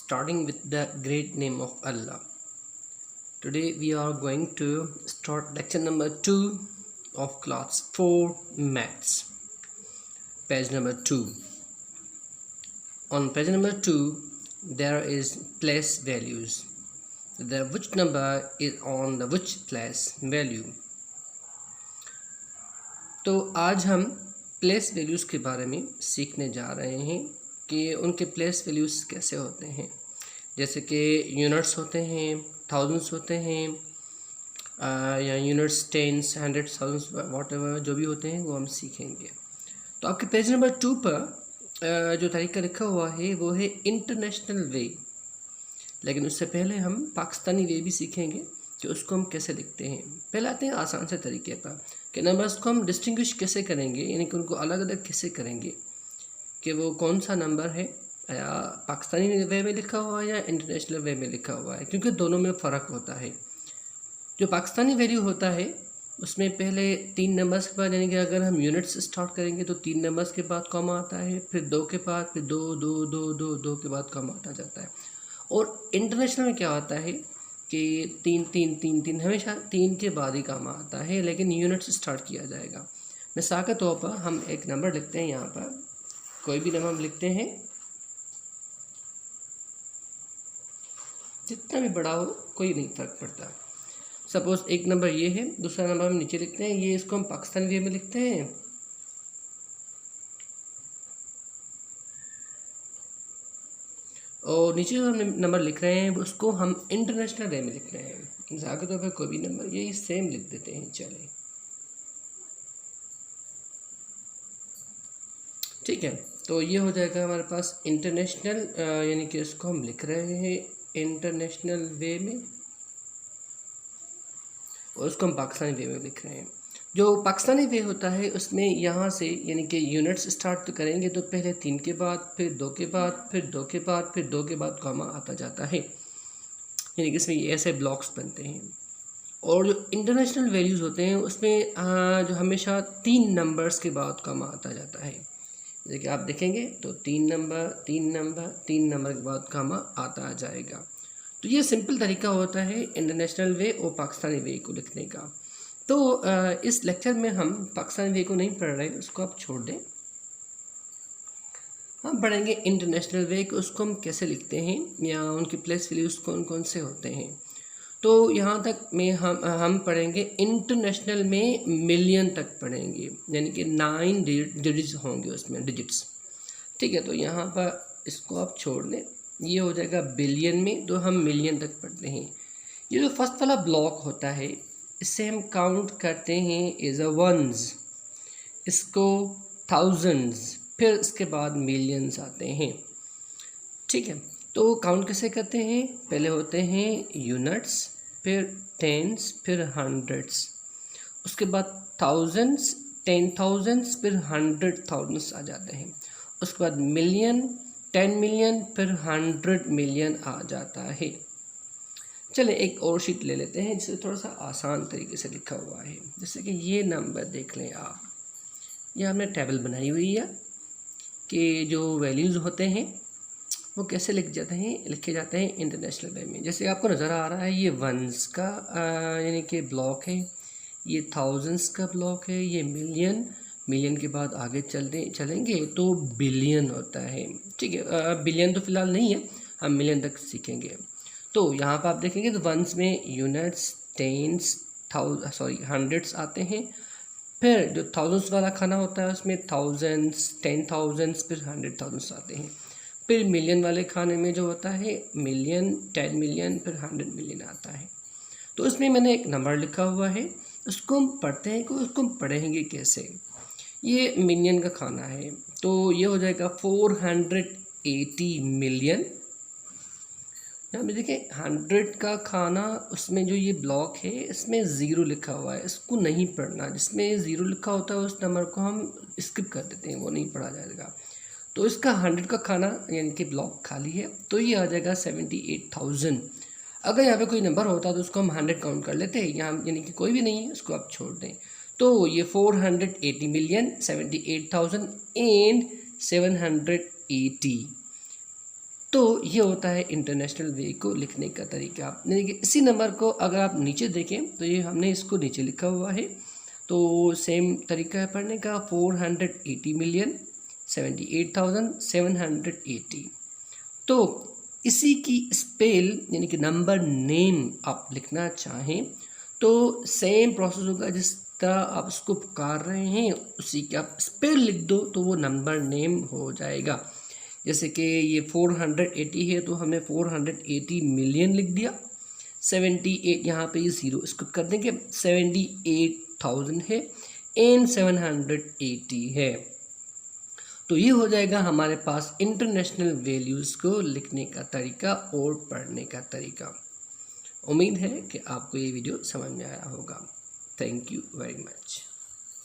starting with the great name of Allah. Today we are going to start lecture number 2 of class 4 maths, page number 2. On page number 2 there is place values. Which number is on the which place value. तो आज हम place values के बारे में सीखने जा रहे हैं कि उनके प्लेस वैल्यूज़ कैसे होते हैं। जैसे कि यूनिट्स होते हैं, थाउजेंड्स होते हैं, या units, tens, hundreds, thousands, whatever जो भी होते हैं वो हम सीखेंगे। तो आपके पेज नंबर 2 पर जो तरीका लिखा हुआ है वो है इंटरनेशनल वे, लेकिन उससे पहले हम पाकिस्तानी वे भी सीखेंगे कि उसको हम कैसे लिखते हैं। पहले आते हैं आसान से तरीके पर कि नंबर्स को हम डिस्टिंग्विश कैसे करेंगे, यानी कि उनको अलग अलग कैसे करेंगे कि वो कौन सा नंबर है, या पाकिस्तानी वे में लिखा हुआ है या इंटरनेशनल वे में लिखा हुआ है, क्योंकि दोनों में फ़र्क होता है। जो पाकिस्तानी वैल्यू होता है उसमें पहले 3 नंबर्स के बाद, यानी कि अगर हम यूनिट से स्टार्ट करेंगे तो 3 नंबर्स के बाद कॉमा आता है, फिर 2 के बाद, फिर 2 2 2 2 2 के बाद कॉमा आता जाता है। और इंटरनेशनल में क्या होता है कि 3 3 3 3 हमेशा 3 के बाद ही काम आता है, लेकिन यूनिट से स्टार्ट किया जाएगा। मिसाल के तौर पर हम एक नंबर लिखते हैं, यहाँ पर कोई भी नंबर हम लिखते हैं, जितना भी बड़ा हो कोई नहीं फ़र्क पड़ता। सपोज़ एक नंबर ये है, दूसरा नंबर हम नीचे लिखते हैं, ये इसको हम पाकिस्तानी वे में लिखते हैं, और नीचे जो हम नंबर लिख रहे हैं उसको हम इंटरनेशनल वे में लिख रहे हैं। मिसाल के तौर पर कोई भी नंबर यही सेम लिख देते हैं, चले ठीक है। तो ये हो जाएगा हमारे पास इंटरनेशनल, यानी कि इसको हम लिख रहे हैं इंटरनेशनल वे में, और उसको हम पाकिस्तानी वे में लिख रहे हैं। जो पाकिस्तानी वे होता है उसमें यहाँ से, यानी कि यूनिट्स स्टार्ट करेंगे तो पहले 3 के बाद, फिर 2 के बाद, फिर 2 के बाद, फिर 2 के बाद कॉमा आता जाता है, यानी कि इसमें ऐसे ब्लॉक्स बनते हैं। और जो इंटरनेशनल वैल्यूज़ होते हैं उसमें जो हमेशा 3 नंबर्स के बाद कॉमा आता जाता है। जैसे कि आप देखेंगे तो 3 नंबर 3 नंबर 3 नंबर के बाद कॉमा आता जाएगा। तो ये सिंपल तरीका होता है इंटरनेशनल वे और पाकिस्तानी वे को लिखने का। तो इस लेक्चर में हम पाकिस्तानी वे को नहीं पढ़ रहे, उसको आप छोड़ दें। हम पढ़ेंगे इंटरनेशनल वे को, उसको हम कैसे लिखते हैं या उनके प्लेस वैल्यूज़ कौन कौन से होते हैं। तो यहाँ तक में हम पढ़ेंगे इंटरनेशनल में मिलियन तक पढ़ेंगे, यानी कि 9 डिजिट्स होंगे उसमें, डिजिट्स, ठीक है। तो यहाँ पर इसको आप छोड़ दें, ये हो जाएगा बिलियन में, तो हम मिलियन तक पढ़ते हैं। ये जो फर्स्ट वाला ब्लॉक होता है इससे हम काउंट करते हैं एज अ वंस, इसको थाउजेंड्स, फिर इसके बाद मिलियंस आते हैं, ठीक है। तो काउंट कैसे करते हैं, पहले होते हैं यूनिट्स, फिर टेंस, फिर हंड्रेड्स, उसके बाद थाउजेंड्स, 10,000, फिर 100,000 आ जाते हैं, उसके बाद मिलियन, 10 मिलियन, फिर 100 मिलियन आ जाता है। चले एक और शीट ले लेते हैं जिसे थोड़ा सा आसान तरीके से लिखा हुआ है। जैसे कि ये नंबर देख लें आप, ये हमने टेबल बनाई हुई है कि जो वैल्यूज़ होते हैं वो कैसे लिखे जाते हैं इंटरनेशनल वे में। जैसे आपको नज़र आ रहा है ये वंस का यानी कि ब्लॉक है, ये थाउजेंड्स का ब्लॉक है, ये मिलियन के बाद आगे चलेंगे तो बिलियन होता है, ठीक है। बिलियन तो फ़िलहाल नहीं है, हम मिलियन तक सीखेंगे। तो यहाँ पर आप देखेंगे तो वंस में यूनिट्स, टेंस, हंड्रेड्स आते हैं, फिर जो थाउजेंड्स वाला खाना होता है उसमें थाउजेंड्स, 10,000, फिर 100,000 आते हैं, फिर मिलियन वाले खाने में जो होता है मिलियन, 10 मिलियन, फिर 100 मिलियन आता है। तो इसमें मैंने एक नंबर लिखा हुआ है, उसको हम पढ़ते हैं कि उसको हम पढ़ेंगे कैसे। ये मिलियन का खाना है, तो ये हो जाएगा 480 मिलियन। यहाँ पे देखिए 100 का खाना, उसमें जो ये ब्लॉक है इसमें 0 लिखा हुआ है, इसको नहीं पढ़ना। जिसमें 0 लिखा होता है उस नंबर को हम स्किप कर देते हैं, वो नहीं पढ़ा जाएगा। तो इसका 100 का खाना यानी कि ब्लॉक खाली है, तो ये आ जाएगा 78,000। अगर यहाँ पे कोई नंबर होता तो उसको हम 100 काउंट कर लेते हैं, यहाँ यानी कि कोई भी नहीं है, उसको आप छोड़ दें। तो ये 480 मिलियन 78,000 एंड 780 तो ये होता है इंटरनेशनल वे को लिखने का तरीका। यानी कि इसी नंबर को अगर आप नीचे देखें तो ये हमने इसको नीचे लिखा हुआ है, तो सेम तरीका है पढ़ने का, 480,78,780। तो इसी की स्पेल यानी कि नंबर नेम आप लिखना चाहें तो सेम प्रोसेस होगा, जिस तरह आप उसको पुकार रहे हैं उसी के आप स्पेल लिख दो तो वो नंबर नेम हो जाएगा। जैसे कि ये 480 है तो हमने 480 मिलियन लिख दिया, 78 यहाँ पे ये ज़ीरो इसको कर देंगे, 78,000 है एंड 780 है। तो ये हो जाएगा हमारे पास इंटरनेशनल वैल्यूज़ को लिखने का तरीका और पढ़ने का तरीका। उम्मीद है कि आपको ये वीडियो समझ में आया होगा। Thank you very much.